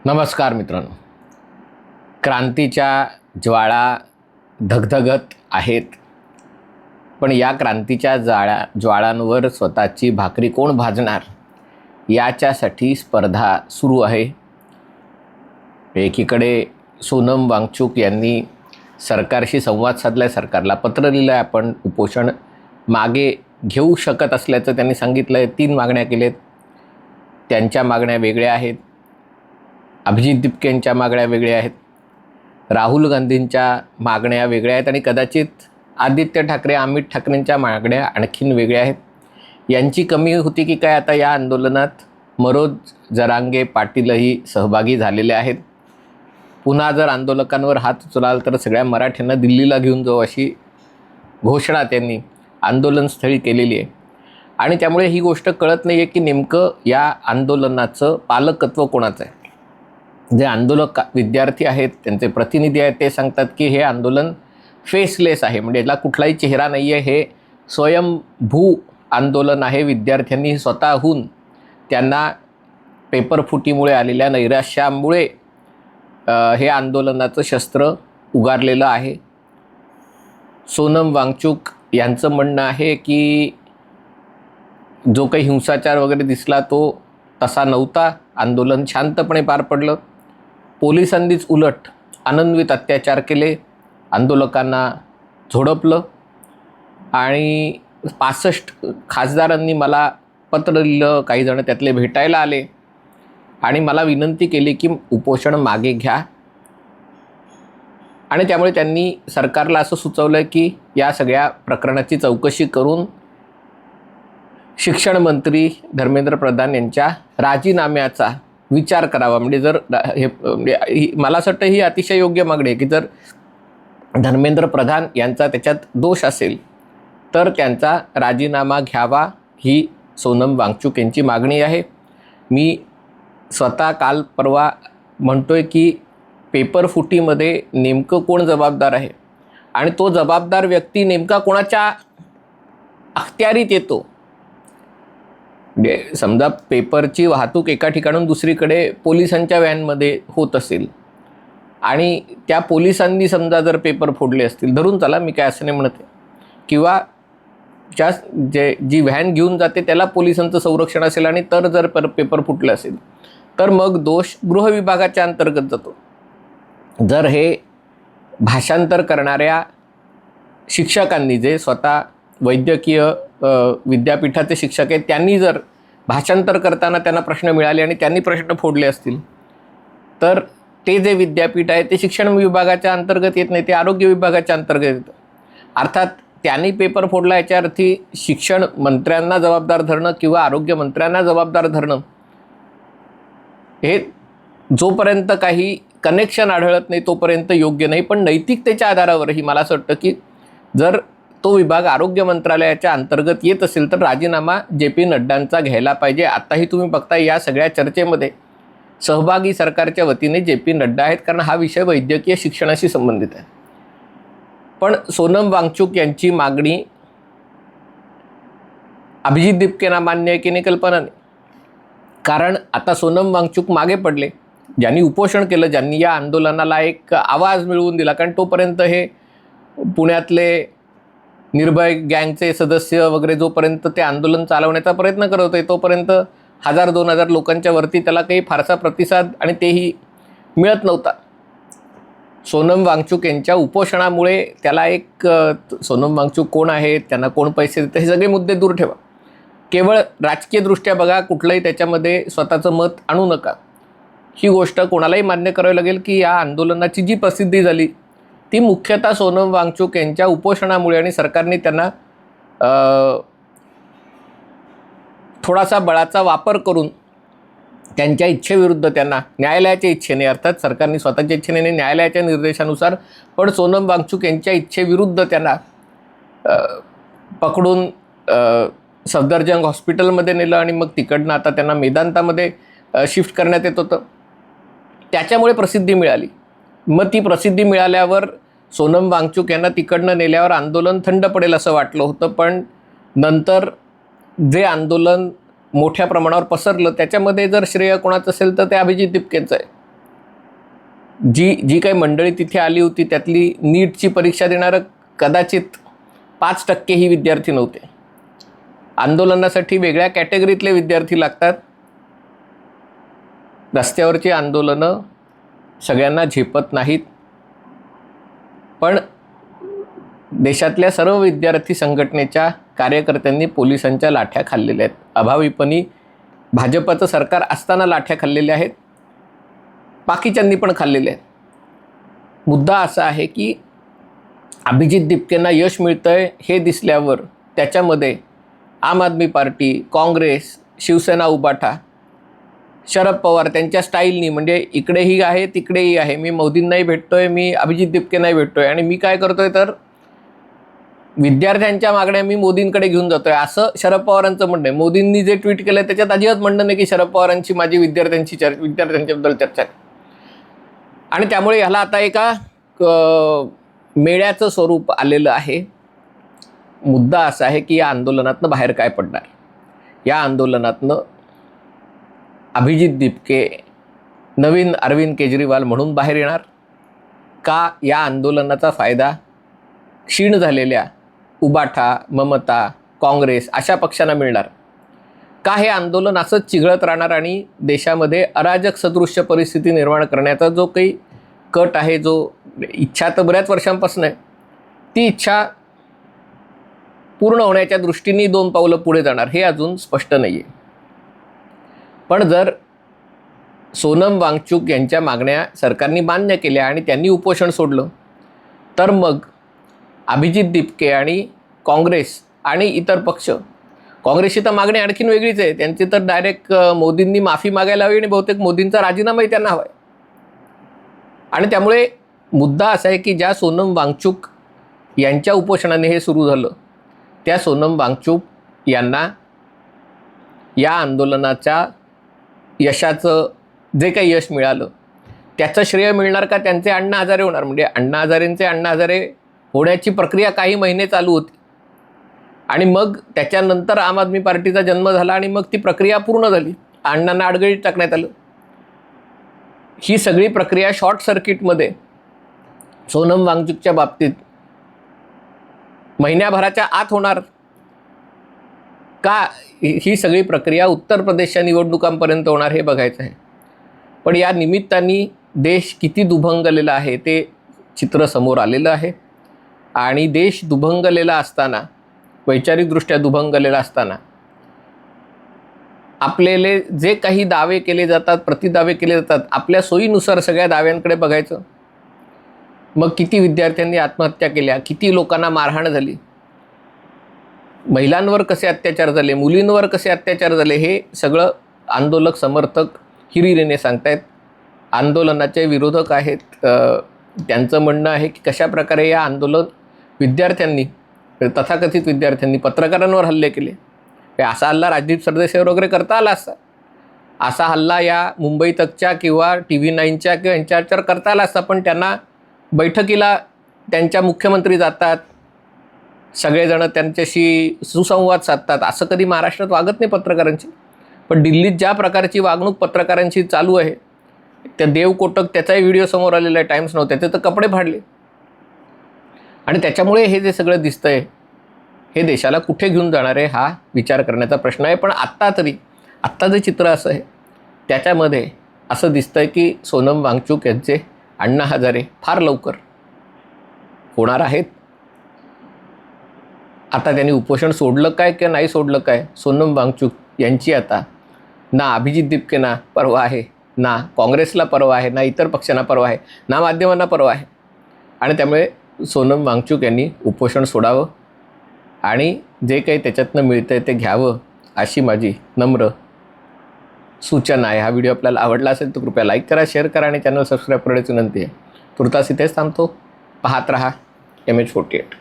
नमस्कार मित्रांनो, क्रांतीच्या ज्वाळा धगधगत आहेत, पण या क्रांतीच्या ज्वाळांवर स्वतःची भाकरी कोण भाजणार याच्यासाठी स्पर्धा सुरू आहे. एकीकडे सोनम वांगचुक यांनी सरकारशी संवाद साधलाय, सरकारला पत्र लिहिलं आहे, आपण उपोषण मागे घेऊ शकत असल्याचं त्यांनी सांगितलं आहे. 3 मागण्या केलेत, त्यांच्या मागण्या वेगळ्या आहेत. अभिजित दिपकेंच्या मागण्या वेगळ्या आहेत, राहुल गांधींच्या मागण्या वेगळ्या आहेत आणि कदाचित आदित्य ठाकरे, अमित ठाकरेंच्या मागण्या आणखीन वेगळ्या आहेत. यांची कमी होती की काय आता या आंदोलनात मनोज जरांगे पाटीलही सहभागी झालेले आहेत. पुन्हा जर आंदोलकांवर हात उचलाल तर सगळ्या मराठ्यांना दिल्लीला घेऊन जाऊ अशी घोषणा त्यांनी आंदोलनस्थळी केलेली आहे. आणि त्यामुळे ही गोष्ट कळत नाही आहे की नेमकं या आंदोलनाचं पालकत्व कोणाचं आहे. जे आंदोलक विद्यार्थी आहेत, त्यांचे प्रतिनिधी आहेत, ते सांगतात की हे आंदोलन फेसलेस आहे, म्हणजे याला कुठलाही चेहरा नाही आहे, हे स्वयंभू आंदोलन आहे. विद्यार्थ्यांनी स्वतःहून त्यांना पेपरफुटीमुळे आलेल्या नैराश्यामुळे हे आंदोलनाचं शस्त्र उगारलेलं आहे. सोनम वांगचुक यांचं म्हणणं आहे की जो काही हिंसाचार वगैरे दिसला तो तसा नव्हता, आंदोलन शांतपणे पार पडलं. पोलिसांनीच उलट अनन्वित अत्याचार केले, आंदोलकांना झोडपलं आणि 65 खासदारांनी मला पत्र लिहिलं, काही जण त्यातले भेटायला आले आणि मला विनंती केली की उपोषण मागे घ्या. आणि त्यामुळे त्यांनी सरकारला असं सुचवलं की या सगळ्या प्रकरणाची चौकशी करून शिक्षण मंत्री धर्मेंद्र प्रधान यांच्या राजीनाम्याचा विचार करावा. म्हणजे जर मला असं वाटतं ही अतिशय योग्य मागणी आहे की जर धर्मेंद्र प्रधान यांचा त्याच्यात दोष असेल तर त्यांचा राजीनामा घ्यावा, ही सोनम वांगचुक यांची मागणी आहे. मी स्वतः काल परवा म्हणतोय की पेपरफुटीमध्ये नेमकं कोण जबाबदार आहे आणि तो जबाबदार व्यक्ती नेमका कोणाच्या अखत्यारीत येतो. समजा पेपरची वाहतूक एका ठिकाणून दुसरीकडे पोलिसांच्या व्हॅनमध्ये होत असेल आणि त्या पोलिसांनी समजा जर पेपर फोडले असतील, धरून चला, मी काय असं नाही म्हणते, किंवा जी व्हॅन घेऊन जाते त्याला पोलिसांचं संरक्षण असेल आणि तर जर पेपर फुटलं असेल तर मग दोष गृह विभागाच्या अंतर्गत जातो. जर हे भाषांतर करणाऱ्या शिक्षकांनी, जे स्वतः वैद्यकीय विद्यापीठाचे शिक्षक आहेत, त्यांनी जर भाषांतर करताना त्यांना प्रश्न मिळाले आणि त्यांनी प्रश्न फोडले असतील तर ते जे विद्यापीठ आहे ते शिक्षण विभागाच्या अंतर्गत येत नाही, ते आरोग्य विभागाच्या अंतर्गत येतं. अर्थात त्यांनी पेपर फोडला याच्या अर्थी शिक्षण मंत्र्यांना जबाबदार धरणं किंवा आरोग्य मंत्र्यांना जबाबदार धरणं हे जोपर्यंत काही कनेक्शन आढळत नाही तोपर्यंत योग्य नाही. पण नैतिकतेच्या आधारावरही मला असं वाटतं की जर तो विभाग आरोग्य मंत्रालयाच्या अंतर्गत येत असेल तर राजीनामा JP नड्डांचा घ्यायला पाहिजे. आत्ताही तुम्ही बघता या सगळ्या चर्चेमध्ये सहभागी सरकारच्या वतीने JP नड्डा आहेत, कारण हा विषय वैद्यकीय शिक्षणाशी संबंधित आहे. पण सोनम वांगचुक यांची मागणी अभिजित दिपकेंना मान्य आहे की नाही कल्पना नाही. कारण आता सोनम वांगचुक मागे पडले, ज्यांनी उपोषण केलं, ज्यांनी या आंदोलनाला एक आवाज मिळवून दिला. कारण तोपर्यंत हे पुण्यातले निर्भय गँगचे सदस्य वगैरे जोपर्यंत ते आंदोलन चालवण्याचा प्रयत्न करत होते तोपर्यंत 1000-2000 लोकांच्या वरती त्याला काही फारसा प्रतिसाद आणि तेही मिळत नव्हता. सोनम वांगचुक यांच्या उपोषणामुळे त्याला एक सोनम वांगचुक कोण आहेत, त्यांना कोण पैसे देतं, हे सगळे मुद्दे दूर ठेवा. केवळ राजकीयदृष्ट्या बघा, कुठलंही त्याच्यामध्ये स्वतःचं मत आणू नका. ही गोष्ट कोणालाही मान्य करावी लागेल की या आंदोलनाची जी प्रसिद्धी झाली ती मुख्यतः सोनम वांगचुक यांच्या उपोषणामुळे आणि सरकारने त्यांना थोडासा बळाचा वापर करून त्यांच्या इच्छेविरुद्ध, त्यांना न्यायालयाच्या इच्छेने, अर्थात सरकारने स्वतःच्या इच्छेने नाही, न्यायालयाच्या निर्देशानुसार, पण सोनम वांगचुक यांच्या इच्छेविरुद्ध त्यांना पकडून सफदरजंग हॉस्पिटलमध्ये नेलं आणि मग तिकडनं आता त्यांना मेदांतामध्ये शिफ्ट करण्यात येत होतं. त्याच्यामुळे प्रसिद्धी मिळाली. मग ती प्रसिद्धी मिळाल्यावर सोनम वांगचुक यांना तिकडनं नेल्यावर आंदोलन थंड पडेल असं वाटलं होतं, पण नंतर जे आंदोलन मोठ्या प्रमाणावर पसरलं त्याच्यामध्ये जर श्रेय कोणाचं असेल तर ते अभिजित दिपकेंचं आहे. जी काही मंडळी तिथे आली होती त्यातली नीटची परीक्षा देणारं कदाचित 5% ही विद्यार्थी नव्हते. आंदोलनासाठी वेगळ्या कॅटेगरीतले विद्यार्थी लागतात. रस्त्यावरची आंदोलनं सगळ्यांना झेपत नाहीत, पण देशातल्या सर्व विद्यार्थी संघटनेच्या कार्यकर्त्यांनी पोलिसांच्या लाठ्या खाल्लेल्या आहेत. अभाविपणी भाजपचं सरकार असताना लाठ्या खाल्लेल्या आहेत, बाकीच्यांनी पण खाल्लेले आहेत. मुद्दा असा आहे की अभिजित दिपकेंना यश मिळतंय हे दिसल्यावर त्याच्यामध्ये आम आदमी पार्टी, काँग्रेस, शिवसेना, उबाठा, शरद पवार त्यांच्या स्टाईलनी, म्हणजे इकडेही आहे तिकडेही आहे, मी मोदींनाही भेटतोय, मी अभिजित दिपकेंनाही भेटतोय, आणि मी काय करतोय तर विद्यार्थ्यांच्या मागण्या मी मोदींकडे घेऊन जातोय, असं शरद पवारांचं म्हणणं आहे. मोदींनी जे ट्विट केलं त्याच्यात अजिबात म्हणणं नाही की शरद पवारांची माझी विद्यार्थ्यांच्याबद्दल चर्चा आहे. आणि त्यामुळे ह्याला आता एका मेळ्याचं स्वरूप आलेलं आहे. मुद्दा असा आहे की या आंदोलनातनं बाहेर काय पडणार. या आंदोलनातनं अभिजित दिपके नवीन अरविंद केजरीवाल म्हणून बाहेर येणार का या आंदोलनाचा फायदा क्षीण झालेल्या उबाठा, ममता, काँग्रेस अशा पक्षांना मिळणार का हे आंदोलन असंच चिघळत राहणार आणि देशामध्ये अराजक सदृश्य परिस्थिती निर्माण करण्याचा जो काही कट आहे, जो इच्छा तर बऱ्याच वर्षांपासून आहे, ती इच्छा पूर्ण होण्याच्या दृष्टीने 2 पावलं पुढे जाणार हे अजून स्पष्ट नाही आहे. पण जर सोनम वांगचुक यांच्या मागण्या सरकारने मान्य केल्या आणि त्यांनी उपोषण सोडलं तर मग अभिजित दिपके आणि काँग्रेस आणि इतर पक्ष, काँग्रेसची तर मागणी आणखीन वेगळीच आहे. त्यांची तर डायरेक्ट मोदींनी माफी मागायला हवी आणि बहुतेक मोदींचा राजीनामाही त्यांना हवा आहे. आणि त्यामुळे मुद्दा असा आहे की ज्या सोनम वांगचुक यांच्या उपोषणाने हे सुरू झालं त्या सोनम वांगचुक यांना या आंदोलनाच्या यशाचं जे काही यश मिळालं त्याचं श्रेय मिळणार का त्यांचे अण्णा हजारे होणार. म्हणजे अण्णा हजारेंचे अण्णा हजारे होण्याची प्रक्रिया काही महिने चालू होती आणि मग त्याच्यानंतर आम आदमी पार्टीचा जन्म झाला आणि मग ती प्रक्रिया पूर्ण झाली, अण्णांना अडगळीत टाकण्यात आलं. ही सगळी प्रक्रिया शॉर्ट सर्किटमध्ये सोनम वांगचुकच्या बाबतीत महिन्याभराच्या आत होणार का ही सगळी प्रक्रिया उत्तर प्रदेशच्या निवडणुकांपर्यंत होणार हे बघायचं आहे. पण या निमित्ताने देश किती दुभंगलेला आहे ते चित्र समोर आलेलं आहे. आणि देश दुभंगलेला असताना, वैचारिकदृष्ट्या दुभंगलेला असताना आपल्याला जे काही दावे केले जातात, प्रतिदावे केले जातात, आपल्या सोयीनुसार सगळ्या दाव्यांकडे बघायचं. मग किती विद्यार्थ्यांनी आत्महत्या केल्या, किती लोकांना मारहाण झाली, महिलांवर कसे अत्याचार झाले, मुलींवर कसे अत्याचार झाले, हे सगळं आंदोलक समर्थक हिरिरीने सांगतायत. आंदोलनाचे विरोधक आहेत, त्यांचं म्हणणं आहे की कशा प्रकारे या आंदोलन विद्यार्थ्यांनी, तथाकथित विद्यार्थ्यांनी पत्रकारांवर हल्ले केले. असा हल्ला राजदीप सरदेसाईवर वगैरे करता आला असता, असा हल्ला या मुंबई तकच्या किंवा TV9च्या किंवा यांच्यावर करता आला असता, पण त्यांना बैठकीला त्यांच्या मुख्यमंत्री जातात, सगळेजण त्यांच्याशी सुसंवाद साधतात. असं कधी महाराष्ट्रात वागत नाही पत्रकारांची. पण दिल्लीत ज्या प्रकारची वागणूक पत्रकारांची चालू आहे, त्या देव कोटक त्याचाही व्हिडिओ समोर आलेला आहे, टाइम्स नव्हते, त्याचे तर कपडे फाडले. आणि त्याच्यामुळे हे जे सगळं दिसतंय हे देशाला कुठे घेऊन जाणार आहे हा विचार करण्याचा प्रश्न आहे. पण आत्ता जे चित्र असं आहे त्याच्यामध्ये असं दिसतंय की सोनम वांगचुक यांचे अण्णा हजारे फार लवकर होणार आहेत. आता त्यांनी उपोषण सोडलं काय किंवा नाही सोडलं काय, सोनम वांगचुक यांची आता ना अभिजित दिपकेंना पर्वा आहे, ना काँग्रेसला पर्वा आहे, ना इतर पक्षांना पर्वा आहे, ना माध्यमांना पर्वा आहे. आणि त्यामुळे सोनम वांगचुक यांनी उपोषण सोडावं आणि जे काही त्याच्यातनं मिळतं आहे ते घ्यावं अशी माझी नम्र सूचना आहे. हा व्हिडिओ आपल्याला आवडला असेल तर कृपया लाईक करा, शेअर करा आणि चॅनल सबस्क्राईब करण्याची विनंती आहे. तुर्तास इथेच थांबतो. पाहत रहा MH48.